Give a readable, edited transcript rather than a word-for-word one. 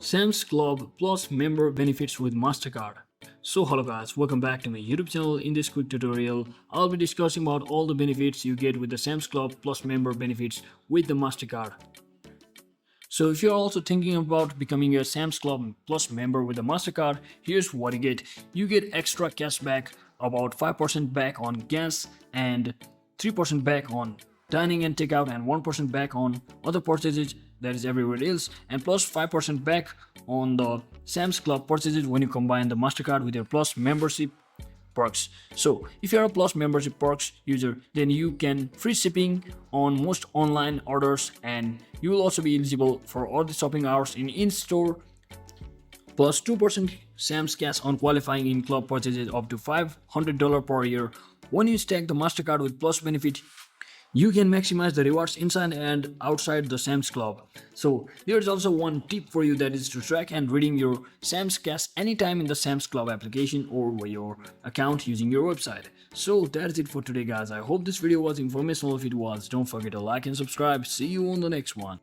Sam's Club Plus member benefits with Mastercard. So hello guys, welcome back to my YouTube channel. In this quick tutorial, I'll be discussing about all the benefits you get with the Sam's Club Plus member benefits with the Mastercard. So if you're also thinking about becoming a Sam's Club Plus member with the Mastercard, here's what you get. You get extra cashback, about 5% back on gas and 3% back on dining and takeout and 1% back on other purchases, that is everywhere else, and plus 5% back on the Sam's Club purchases when you combine the Mastercard with your Plus membership perks. So if you're a Plus membership perks user, then you can free shipping on most online orders, and you will also be eligible for all the shopping hours in-store, plus 2% Sam's cash on qualifying in-club purchases up to $500 per year. When you stack the Mastercard with Plus benefit, you can maximize the rewards inside and outside the Sam's Club. So there's also one tip for you, that is to track and redeem your Sam's cash anytime in the Sam's Club application or your account using your website. So that's it for today guys. I hope this video was informational. If it was, don't forget to like and subscribe. See you on the next one.